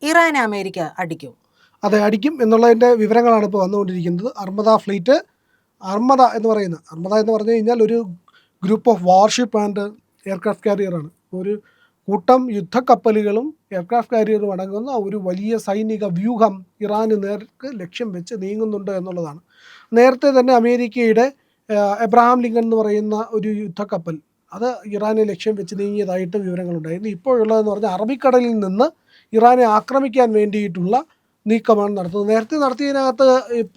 ഇറാനെ അമേരിക്ക അടിക്കും? അതെ, അടിക്കും എന്നുള്ളതിൻ്റെ വിവരങ്ങളാണ് ഇപ്പോൾ വന്നുകൊണ്ടിരിക്കുന്നത്. അർമദ ഫ്ലീറ്റ്, അർമദ എന്ന് പറഞ്ഞു കഴിഞ്ഞാൽ ഒരു group of warship and aircraft കാരിയറാണ്. ഒരു കൂട്ടം യുദ്ധക്കപ്പലുകളും എയർക്രാഫ്റ്റ് കാരിയറും അടങ്ങുന്ന ഒരു വലിയ സൈനിക വ്യൂഹം ഇറാന് നേർക്ക് ലക്ഷ്യം വെച്ച് നീങ്ങുന്നുണ്ട് എന്നുള്ളതാണ്. നേരത്തെ തന്നെ അമേരിക്കയുടെ എബ്രഹാം ലിങ്കൺ എന്ന് പറയുന്ന ഒരു യുദ്ധക്കപ്പൽ അത് ഇറാനെ ലക്ഷ്യം വെച്ച് നീങ്ങിയതായിട്ട് വിവരങ്ങളുണ്ടായിരുന്നു. ഇപ്പോഴുള്ളതെന്ന് പറഞ്ഞാൽ അറബിക്കടലിൽ നിന്ന് ഇറാനെ ആക്രമിക്കാൻ വേണ്ടിയിട്ടുള്ള നീക്കമാണ് നടത്തുന്നത്. നേരത്തെ നടത്തിയതിനകത്ത്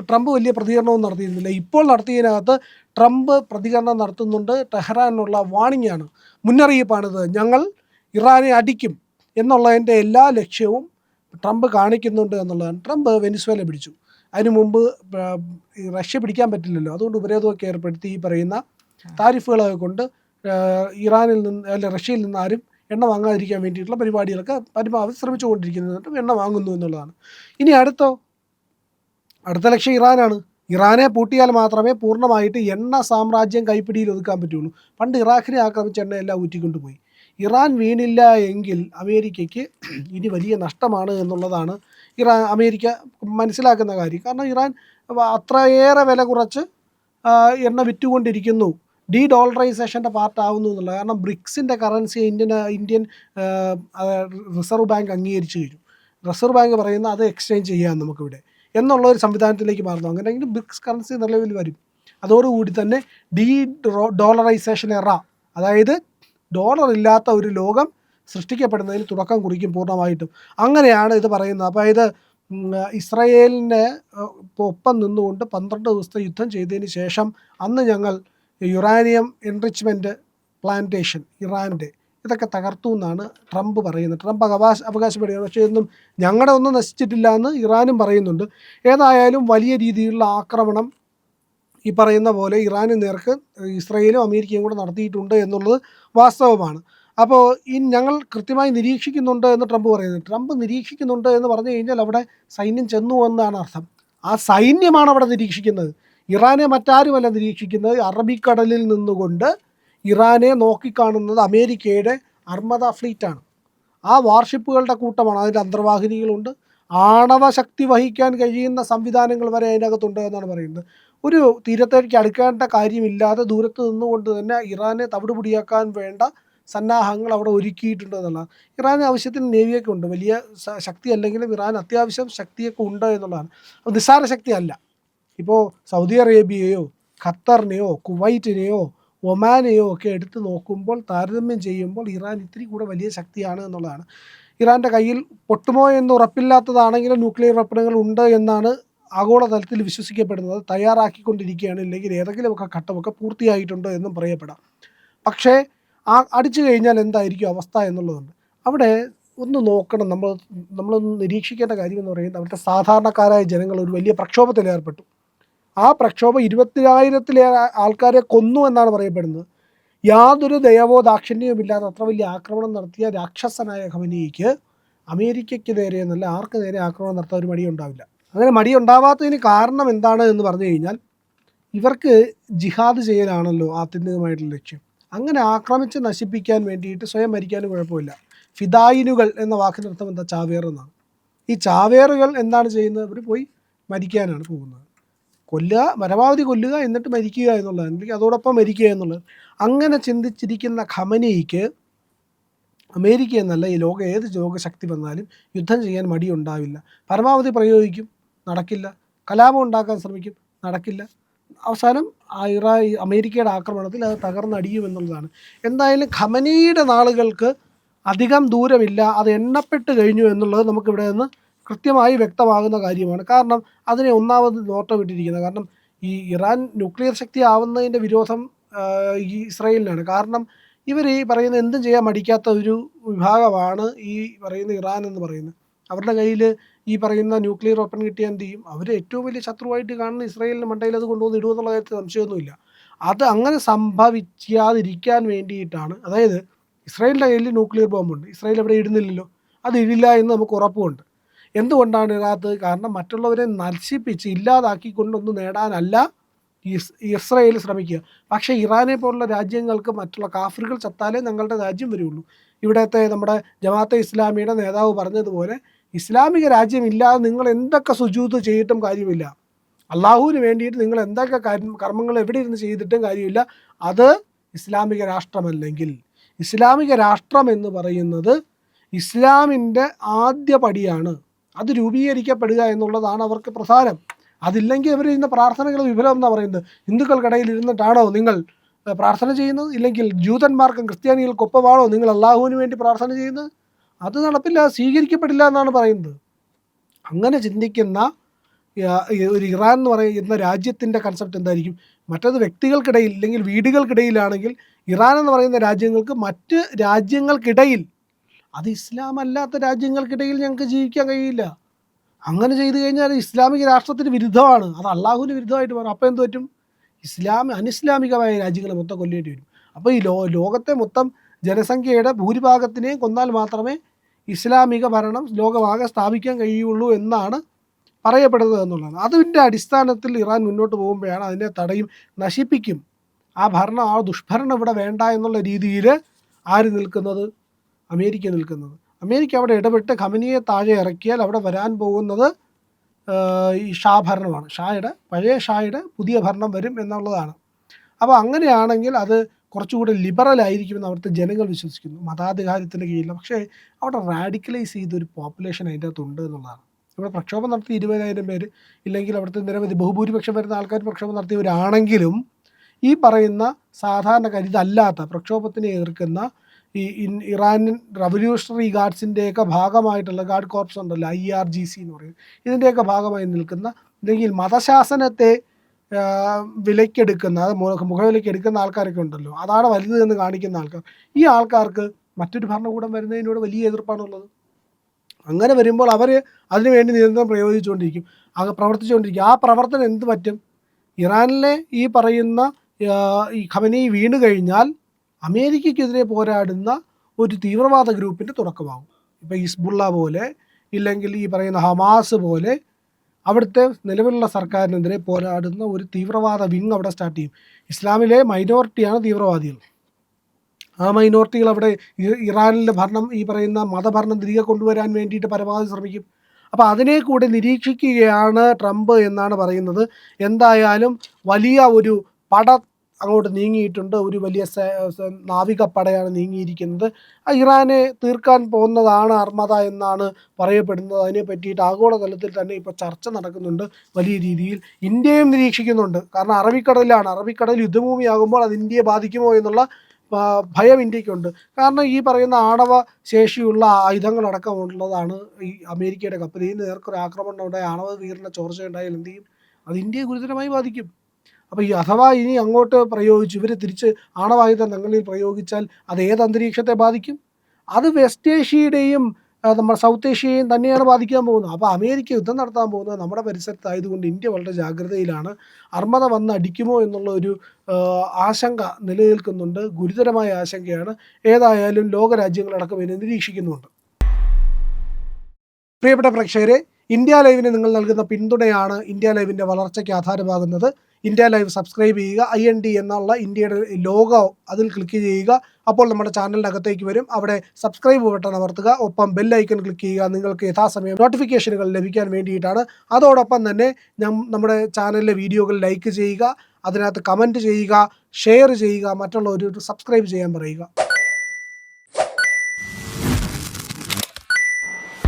ട്രംപ് വലിയ പ്രതികരണവും നടത്തിയിരുന്നില്ല. ഇപ്പോൾ നടത്തിയതിനകത്ത് ട്രംപ് പ്രതികരണം നടത്തുന്നുണ്ട്. ടെഹ്റാനുള്ള വാണിംഗ് ആണ്, മുന്നറിയിപ്പാണിത്. ഞങ്ങൾ ഇറാനെ അടിക്കും എന്നുള്ളതിൻ്റെ എല്ലാ ലക്ഷ്യവും ട്രംപ് കാണിക്കുന്നുണ്ട് എന്നുള്ളതാണ്. ട്രംപ് വെനിസ്വേല പിടിച്ചു, അതിനു മുമ്പ് റഷ്യ പിടിക്കാൻ പറ്റില്ലല്ലോ, അതുകൊണ്ട് ഉപരോധമൊക്കെ ഏർപ്പെടുത്തി ഈ പറയുന്ന താരിഫുകളൊക്കെ കൊണ്ട് ഇറാനിൽ നിന്ന് റഷ്യയിൽ നിന്ന് ആരും എണ്ണ വാങ്ങാതിരിക്കാൻ വേണ്ടിയിട്ടുള്ള പരിപാടികളൊക്കെ പരമാവധി ശ്രമിച്ചുകൊണ്ടിരിക്കുന്നുണ്ട്. എണ്ണ വാങ്ങുന്നു എന്നുള്ളതാണ്. ഇനി അടുത്ത ലക്ഷ്യം ഇറാനാണ്. ഇറാനെ പൂട്ടിയാൽ മാത്രമേ പൂർണ്ണമായിട്ട് എണ്ണ സാമ്രാജ്യം കൈപ്പിടിയിൽ ഒതുക്കാൻ പറ്റുള്ളൂ. പണ്ട് ഇറാഖിനെ ആക്രമിച്ച എണ്ണയെല്ലാം ഊറ്റിക്കൊണ്ടുപോയി. ഇറാൻ വീണില്ല എങ്കിൽ അമേരിക്കയ്ക്ക് ഇനി വലിയ നഷ്ടമാണ് എന്നുള്ളതാണ് അമേരിക്ക മനസ്സിലാക്കുന്ന കാര്യം. കാരണം ഇറാൻ അത്രയേറെ വില കുറച്ച് എണ്ണ വിറ്റുകൊണ്ടിരിക്കുന്നു, ഡോളറൈസേഷൻ്റെ പാർട്ടാവുന്നു എന്നുള്ളത്. കാരണം ബ്രിക്സിൻ്റെ കറൻസി ഇന്ത്യൻ റിസർവ് ബാങ്ക് അംഗീകരിച്ചു കഴിഞ്ഞു. റിസർവ് ബാങ്ക് പറയുന്ന അത് എക്സ്ചേഞ്ച് ചെയ്യാം നമുക്കിവിടെ എന്നുള്ളൊരു സംവിധാനത്തിലേക്ക് മാറുന്നു. അങ്ങനെയെങ്കിൽ ബ്രിക്സ് കറൻസി നിലവിൽ വരും. അതോടുകൂടി തന്നെ ഡോളറൈസേഷൻ എറ, അതായത് ഡോളർ ഇല്ലാത്ത ഒരു ലോകം സൃഷ്ടിക്കപ്പെടുന്നതിന് തുടക്കം കുറിക്കും പൂർണ്ണമായിട്ടും. അങ്ങനെയാണ് ഇത് പറയുന്നത്. അപ്പോൾ ഇത് ഇസ്രായേലിന് ഒപ്പം നിന്നുകൊണ്ട് 12 ദിവസത്തെ യുദ്ധം ചെയ്തതിന് ശേഷം അന്ന് ഞങ്ങൾ യുറാനിയം എൻറിച്ച്മെൻറ്റ് പ്ലാന്റേഷൻ ഇറാൻ്റെ ഇതൊക്കെ തകർത്തു എന്നാണ് ട്രംപ് പറയുന്നത്. ട്രംപ് അവകാശപ്പെടുകയാണ്. പക്ഷേ ഇതൊന്നും ഞങ്ങളുടെ ഒന്നും നശിച്ചിട്ടില്ല എന്ന് ഇറാനും പറയുന്നുണ്ട്. ഏതായാലും വലിയ രീതിയിലുള്ള ആക്രമണം ഈ പറയുന്ന പോലെ ഇറാന് നേർക്ക് ഇസ്രായേലും അമേരിക്കയും കൂടെ നടത്തിയിട്ടുണ്ട് എന്നുള്ളത് വാസ്തവമാണ്. അപ്പോൾ ഞങ്ങൾ കൃത്യമായി നിരീക്ഷിക്കുന്നുണ്ട് എന്ന് ട്രംപ് പറയുന്നത്. ട്രംപ് നിരീക്ഷിക്കുന്നുണ്ട് എന്ന് പറഞ്ഞു കഴിഞ്ഞാൽ അവിടെ സൈന്യം ചെന്നു എന്നാണ് അർത്ഥം. ആ സൈന്യമാണ് അവിടെ നിരീക്ഷിക്കുന്നത്. ഇറാനെ മറ്റാരുമല്ല നിരീക്ഷിക്കുന്നത്. അറബിക്കടലിൽ നിന്നുകൊണ്ട് ഇറാനെ നോക്കിക്കാണുന്നത് അമേരിക്കയുടെ അർമദ ഫ്ലീറ്റാണ്. ആ വാർഷിപ്പുകളുടെ കൂട്ടമാണ്. അതിൻ്റെ അന്തർവാഹിനികളുണ്ട്, ആണവ ശക്തി വഹിക്കാൻ കഴിയുന്ന സംവിധാനങ്ങൾ വരെ അതിനകത്തുണ്ട് എന്നാണ് പറയുന്നത്. ഒരു തീരത്തേക്ക് അടുക്കേണ്ട കാര്യമില്ലാതെ ദൂരത്ത് നിന്നുകൊണ്ട് തന്നെ ഇറാനെ തവിടുപൊടിയാക്കാൻ വേണ്ട സന്നാഹങ്ങൾ അവിടെ ഒരുക്കിയിട്ടുണ്ട് എന്നുള്ളതാണ്. ഇറാന് ആവശ്യത്തിന് നേവിയൊക്കെ ഉണ്ട്, വലിയ ശക്തി അല്ലെങ്കിലും ഇറാൻ അത്യാവശ്യം ശക്തിയൊക്കെ ഉണ്ട് എന്നുള്ളതാണ്. അപ്പോൾ നിസ്സാര ശക്തി അല്ല. ഇപ്പോൾ സൗദി അറേബ്യയെയോ ഖത്തറിനെയോ കുവൈറ്റിനെയോ ഒമാനെയോ ഒക്കെ എടുത്ത് നോക്കുമ്പോൾ, താരതമ്യം ചെയ്യുമ്പോൾ ഇറാൻ ഇത്തിരി കൂടെ വലിയ ശക്തിയാണ് എന്നുള്ളതാണ്. ഇറാൻ്റെ കയ്യിൽ പൊട്ടുമോ എന്ന് ഉറപ്പില്ലാത്തതാണെങ്കിലും ന്യൂക്ലിയർ വെപ്പണുകൾ ഉണ്ട് എന്നാണ് ആഗോളതലത്തിൽ വിശ്വസിക്കപ്പെടുന്നത്. തയ്യാറാക്കിക്കൊണ്ടിരിക്കുകയാണ്, ഇല്ലെങ്കിൽ ഏതെങ്കിലുമൊക്കെ ഘട്ടമൊക്കെ പൂർത്തിയായിട്ടുണ്ട് എന്നും പറയപ്പെടാം. പക്ഷേ അടിച്ചു കഴിഞ്ഞാൽ എന്തായിരിക്കും അവസ്ഥ എന്നുള്ളതുണ്ട്. അവിടെ ഒന്ന് നോക്കണം, നമ്മളൊന്ന് നിരീക്ഷിക്കേണ്ട കാര്യം എന്ന് പറയുന്നത് അവിടുത്തെ സാധാരണക്കാരായ ജനങ്ങൾ ഒരു വലിയ പ്രക്ഷോഭത്തിൽ ഏർപ്പെട്ടു. ആ പ്രക്ഷോഭം 20,000-ലേറെ ആൾക്കാരെ കൊന്നു എന്നാണ് പറയപ്പെടുന്നത്. യാതൊരു ദയവോ ദാക്ഷിണ്യവുമില്ലാതെ അത്ര വലിയ ആക്രമണം നടത്തിയ രാക്ഷസനായ ഖമനേയിക്ക് അമേരിക്കയ്ക്ക് നേരെ എന്നല്ല ആർക്ക് നേരെ ആക്രമണം നടത്താൻ ഒരു മടിയുണ്ടാവില്ല. അങ്ങനെ മടിയുണ്ടാവാത്തതിന് കാരണം എന്താണ് എന്ന് പറഞ്ഞു കഴിഞ്ഞാൽ ഇവർക്ക് ജിഹാദ് ചെയ്യലാണല്ലോ ആത്യന്തികമായിട്ടുള്ള ലക്ഷ്യം. അങ്ങനെ ആക്രമിച്ച് നശിപ്പിക്കാൻ വേണ്ടിയിട്ട് സ്വയം മരിക്കാനും കുഴപ്പമില്ല. ഫിദായിനുകൾ എന്ന വാക്കിനർത്ഥം എന്താ? ചാവേർ എന്നാണ്. ഈ ചാവേറുകൾ എന്താണ് ചെയ്യുന്നത്? അവർ പോയി മരിക്കാനാണ് പോകുന്നത്. പരമാവധി കൊല്ലുക, എന്നിട്ട് മരിക്കുക എന്നുള്ളത്, അല്ലെങ്കിൽ അതോടൊപ്പം മരിക്കുക എന്നുള്ളത്. അങ്ങനെ ചിന്തിച്ചിരിക്കുന്ന ഖമനേയിക്ക് അമേരിക്ക എന്നല്ല, ഈ ഏത് ലോകശക്തി വന്നാലും യുദ്ധം ചെയ്യാൻ മടിയുണ്ടാവില്ല. പരമാവധി പ്രയോഗിക്കും, നടക്കില്ല. കലാപം ഉണ്ടാക്കാൻ ശ്രമിക്കും, നടക്കില്ല. അവസാനം അമേരിക്കയുടെ ആക്രമണത്തിൽ അത് തകർന്നടിയുമെന്നുള്ളതാണ്. എന്തായാലും ഖമനേയിയുടെ നാളുകൾക്ക് അധികം ദൂരമില്ല, അത് എണ്ണപ്പെട്ട് കഴിഞ്ഞു എന്നുള്ളത് നമുക്കിവിടെ നിന്ന് കൃത്യമായി വ്യക്തമാകുന്ന കാര്യമാണ്. കാരണം അതിനെ ഒന്നാമത് നോട്ടമിട്ടിരിക്കുന്നത്. കാരണം ഈ ഇറാൻ ന്യൂക്ലിയർ ശക്തി ആവുന്നതിൻ്റെ വിരോധം ഈ ഇസ്രായേലിനാണ്. കാരണം ഇവർ ഈ പറയുന്ന എന്തും ചെയ്യാൻ മടിക്കാത്ത ഒരു വിഭാഗമാണ് ഈ പറയുന്ന ഇറാൻ എന്ന് പറയുന്നത്. അവരുടെ കയ്യിൽ ഈ പറയുന്ന ന്യൂക്ലിയർ വെപ്പൺ കിട്ടിയാൽ എന്ത് ചെയ്യും? അവർ ഏറ്റവും വലിയ ശത്രുവായിട്ട് കാണുന്ന ഇസ്രായേലിൻ്റെ മണ്ടയിൽ അത് കൊണ്ടുവന്ന് ഇടുമെന്നുള്ള കാര്യത്തിൽ സംശയമൊന്നുമില്ല. അത് അങ്ങനെ സംഭവിക്കാതിരിക്കാൻ വേണ്ടിയിട്ടാണ്. അതായത് ഇസ്രായേലിൻ്റെ കയ്യിൽ ന്യൂക്ലിയർ ബോംബുണ്ട്, ഇസ്രായേൽ എവിടെ ഇടുന്നില്ലല്ലോ, അത് ഇടില്ല എന്ന് നമുക്ക് ഉറപ്പുമുണ്ട്. എന്തുകൊണ്ടാണ് ഇടാത്തത്? കാരണം മറ്റുള്ളവരെ നശിപ്പിച്ച് ഇല്ലാതാക്കിക്കൊണ്ടൊന്നും നേടാനല്ല ഇസ്രായേൽ ശ്രമിക്കുക. പക്ഷേ ഇറാനെ പോലുള്ള രാജ്യങ്ങൾക്ക് മറ്റുള്ള കാഫിറുകൾ ചത്താലേ ഞങ്ങളുടെ രാജ്യം വരുള്ളൂ. ഇവിടുത്തെ നമ്മുടെ ജമാഅത്തെ ഇസ്ലാമിയുടെ നേതാവ് പറഞ്ഞതുപോലെ ഇസ്ലാമിക രാജ്യമില്ലാതെ നിങ്ങൾ എന്തൊക്കെ സുജൂദ് ചെയ്തിട്ടും കാര്യമില്ല. അള്ളാഹുവിന് വേണ്ടിയിട്ട് നിങ്ങൾ എന്തൊക്കെ കർമ്മങ്ങൾ എവിടെ ഇരുന്ന് ചെയ്തിട്ടും കാര്യമില്ല. അത് ഇസ്ലാമിക രാഷ്ട്രമല്ലെങ്കിൽ. ഇസ്ലാമിക രാഷ്ട്രം എന്ന് പറയുന്നത് ഇസ്ലാമിൻ്റെ ആദ്യ പടിയാണ്. അത് രൂപീകരിക്കപ്പെടുക എന്നുള്ളതാണ് അവർക്ക് പ്രധാനം. അതില്ലെങ്കിൽ അവർ ഇന്ന് പ്രാർത്ഥനകൾ വിഫലം എന്നാണ് പറയുന്നത്. ഹിന്ദുക്കൾക്കിടയിൽ ഇരുന്നിട്ടാണോ നിങ്ങൾ പ്രാർത്ഥന ചെയ്യുന്നത്? ഇല്ലെങ്കിൽ ജൂതന്മാർക്കും ക്രിസ്ത്യാനികൾക്കൊപ്പമാണോ നിങ്ങൾ അള്ളാഹുവിന് വേണ്ടി പ്രാർത്ഥന ചെയ്യുന്നത്? അത് നടപ്പില്ല, സ്വീകരിക്കപ്പെടില്ല എന്നാണ് പറയുന്നത്. അങ്ങനെ ചിന്തിക്കുന്ന ഒരു ഇറാൻ എന്ന് പറയുന്ന രാജ്യത്തിൻ്റെ കൺസെപ്റ്റ് എന്തായിരിക്കും? മറ്റത് വ്യക്തികൾക്കിടയിൽ ഇല്ലെങ്കിൽ വീടുകൾക്കിടയിലാണെങ്കിൽ ഇറാൻ എന്ന് പറയുന്ന രാജ്യങ്ങൾക്ക് മറ്റ് രാജ്യങ്ങൾക്കിടയിൽ, അത് ഇസ്ലാം അല്ലാത്ത രാജ്യങ്ങൾക്കിടയിൽ ഞങ്ങൾക്ക് ജീവിക്കാൻ കഴിയില്ല. അങ്ങനെ ചെയ്തു കഴിഞ്ഞാൽ ഇസ്ലാമിക രാഷ്ട്രത്തിന് വിരുദ്ധമാണ്, അത് അള്ളാഹുവിന് വിരുദ്ധമായിട്ട് മാറും. അപ്പോൾ എന്ത് പറ്റും? അനിസ്ലാമികമായ രാജ്യങ്ങളെ മൊത്തം കൊല്ലേണ്ടി വരും. അപ്പോൾ ഈ ലോകത്തെ മൊത്തം ജനസംഖ്യയുടെ ഭൂരിഭാഗത്തിനെയും കൊന്നാൽ മാത്രമേ ഇസ്ലാമിക ഭരണം ലോകമാകെ സ്ഥാപിക്കാൻ കഴിയുള്ളൂ എന്നാണ് പറയപ്പെടുന്നത് എന്നുള്ളതാണ്. അതിൻ്റെ അടിസ്ഥാനത്തിൽ ഇറാൻ മുന്നോട്ട് പോകുമ്പോഴാണ് അതിനെ തടയും, നശിപ്പിക്കും. ആ ദുഷ്ഭരണം ഇവിടെ വേണ്ട എന്നുള്ള രീതിയിൽ ആര് നിൽക്കുന്നത്? അമേരിക്ക നിൽക്കുന്നത്. അമേരിക്ക അവിടെ ഇടപെട്ട് ഖമനിയെ താഴെ ഇറക്കിയാൽ അവിടെ വരാൻ പോകുന്നത് ഈ ഷാ ഭരണമാണ്. പഴയ ഷായുടെ പുതിയ ഭരണം വരും എന്നുള്ളതാണ്. അപ്പോൾ അങ്ങനെയാണെങ്കിൽ അത് കുറച്ചുകൂടി ലിബറൽ ആയിരിക്കുമെന്ന് അവിടുത്തെ ജനങ്ങൾ വിശ്വസിക്കുന്നു, മതാധികാരത്തിൻ്റെ കീഴിൽ. പക്ഷേ അവിടെ റാഡിക്കലൈസ് ചെയ്തൊരു പോപ്പുലേഷൻ അതിൻ്റെ അകത്തുണ്ട് എന്നുള്ളതാണ്. ഇവിടെ പ്രക്ഷോഭം നടത്തി 20,000 പേര്, ഇല്ലെങ്കിൽ അവിടുത്തെ നിരവധി ബഹുഭൂരിപക്ഷം വരുന്ന ആൾക്കാർ പ്രക്ഷോഭം നടത്തിയവരാണെങ്കിലും ഈ പറയുന്ന സാധാരണക്കാർ, ഇതല്ലാത്ത പ്രക്ഷോഭത്തിനെ എതിർക്കുന്ന ഈ ഇറാനിയൻ റവല്യൂഷണറി ഗാർഡ്സിൻ്റെയൊക്കെ ഭാഗമായിട്ടുള്ള ഗാർഡ് കോർപ്സ് ഉണ്ടല്ലോ, IRGC എന്ന് പറയും, ഇതിൻ്റെയൊക്കെ ഭാഗമായി നിൽക്കുന്ന, അല്ലെങ്കിൽ മതശാസനത്തെ വിലക്കെടുക്കുന്ന, അത് മുഖവിലക്കെടുക്കുന്ന ആൾക്കാരൊക്കെ ഉണ്ടല്ലോ, അതാണ് വലുത് എന്ന് കാണിക്കുന്ന ആൾക്കാർ. ഈ ആൾക്കാർക്ക് മറ്റൊരു ഭരണകൂടം വരുന്നതിനോട് വലിയ എതിർപ്പാണുള്ളത്. അങ്ങനെ വരുമ്പോൾ അവർ അതിനുവേണ്ടി നിരന്തരം പ്രവർത്തിച്ചുകൊണ്ടിരിക്കും. ആ പ്രവർത്തനം എന്ത് പറ്റും? ഇറാനിലെ ഈ പറയുന്ന ഈ ഖമനി വീണ് കഴിഞ്ഞാൽ അമേരിക്കയ്ക്കെതിരെ പോരാടുന്ന ഒരു തീവ്രവാദ ഗ്രൂപ്പിൻ്റെ തുടക്കമാകും. ഇപ്പോൾ ഹിസ്ബുള്ള പോലെ, ഇല്ലെങ്കിൽ ഈ പറയുന്ന ഹമാസ് പോലെ അവിടുത്തെ നിലവിലുള്ള സർക്കാരിനെതിരെ പോരാടുന്ന ഒരു തീവ്രവാദ വിങ് അവിടെ സ്റ്റാർട്ട് ചെയ്യും. ഇസ്ലാമിലെ മൈനോറിറ്റിയാണ് തീവ്രവാദികൾ. ആ മൈനോറിറ്റികൾ അവിടെ ഇറാനിലെ ഭരണം, ഈ പറയുന്ന മതഭരണം തിരികെ കൊണ്ടുവരാൻ വേണ്ടിയിട്ട് പരമാവധി ശ്രമിക്കും. അപ്പോൾ അതിനെ കൂടെ നിരീക്ഷിക്കുകയാണ് ട്രംപ് എന്നാണ് പറയുന്നത്. എന്തായാലും വലിയ ഒരു പട അങ്ങോട്ട് നീങ്ങിയിട്ടുണ്ട്, ഒരു വലിയ നാവികപ്പടയാണ് നീങ്ങിയിരിക്കുന്നത്. ഇറാനെ തീർക്കാൻ പോകുന്നതാണ് അർമദ എന്നാണ് പറയപ്പെടുന്നത്. അതിനെ പറ്റിയിട്ട് ആഗോളതലത്തിൽ തന്നെ ഇപ്പോൾ ചർച്ച നടക്കുന്നുണ്ട് വലിയ രീതിയിൽ. ഇന്ത്യയും നിരീക്ഷിക്കുന്നുണ്ട്. കാരണം അറബിക്കടൽ യുദ്ധഭൂമിയാകുമ്പോൾ അത് ഇന്ത്യയെ ബാധിക്കുമോ എന്നുള്ള ഭയം ഇന്ത്യക്കുണ്ട്. കാരണം ഈ പറയുന്ന ആണവ ശേഷിയുള്ള ആയുധങ്ങളടക്കം ഉള്ളതാണ് ഈ അമേരിക്കയുടെ കപ്പൽ. ഇതിന് നേർക്കൊരു ആക്രമണം ഉണ്ടായി, ആണവ വീറിൻ്റെ ചോർച്ച ഉണ്ടായാൽ എന്ത് ചെയ്യും? അത് ഇന്ത്യയെ ഗുരുതരമായി ബാധിക്കും. അപ്പോൾ അഥവാ ഇനി അങ്ങോട്ട് ഇവർ തിരിച്ച് ആണവായുധം തങ്ങളിൽ പ്രയോഗിച്ചാൽ അത് ഏത് അന്തരീക്ഷത്തെ ബാധിക്കും? അത് വെസ്റ്റ് ഏഷ്യയുടെയും നമ്മുടെ സൗത്ത് ഏഷ്യയെയും തന്നെയാണ് ബാധിക്കാൻ പോകുന്നത്. അപ്പോൾ അമേരിക്ക യുദ്ധം നടത്താൻ പോകുന്നത് നമ്മുടെ പരിസരത്തായതുകൊണ്ട് ഇന്ത്യ വളരെ ജാഗ്രതയിലാണ്. അർമദ വന്ന് അടിക്കുമോ എന്നുള്ള ഒരു ആശങ്ക നിലനിൽക്കുന്നുണ്ട്. ഗുരുതരമായ ആശങ്കയാണ്. ഏതായാലും ലോകരാജ്യങ്ങളടക്കം ഇതിനെ നിരീക്ഷിക്കുന്നുണ്ട്. പ്രിയപ്പെട്ട പ്രേക്ഷകരെ, ഇന്ത്യ ലൈവിന് നിങ്ങൾ നൽകുന്ന പിന്തുണയാണ് ഇന്ത്യ ലൈവിൻ്റെ വളർച്ചയ്ക്ക് ആധാരമാകുന്നത്. ഇന്ത്യ ലൈവ് സബ്സ്ക്രൈബ് ചെയ്യുക. IND എന്നുള്ള ഇന്ത്യയുടെ ലോഗോ അതിൽ ക്ലിക്ക് ചെയ്യുക. അപ്പോൾ നമ്മുടെ ചാനലിൻ്റെ അകത്തേക്ക് വരും. അവിടെ സബ്സ്ക്രൈബ് ബട്ടൺ അമർത്തുക. ഒപ്പം ബെൽ ഐക്കൺ ക്ലിക്ക് ചെയ്യുക. നിങ്ങൾക്ക് യഥാസമയം നോട്ടിഫിക്കേഷനുകൾ ലഭിക്കാൻ വേണ്ടിയിട്ടാണ്. അതോടൊപ്പം തന്നെ നമ്മുടെ ചാനലിലെ വീഡിയോകൾ ലൈക്ക് ചെയ്യുക, അതിനകത്ത് കമൻറ്റ് ചെയ്യുക, ഷെയർ ചെയ്യുക, മറ്റുള്ളവർ സബ്സ്ക്രൈബ് ചെയ്യാൻ പറയുക.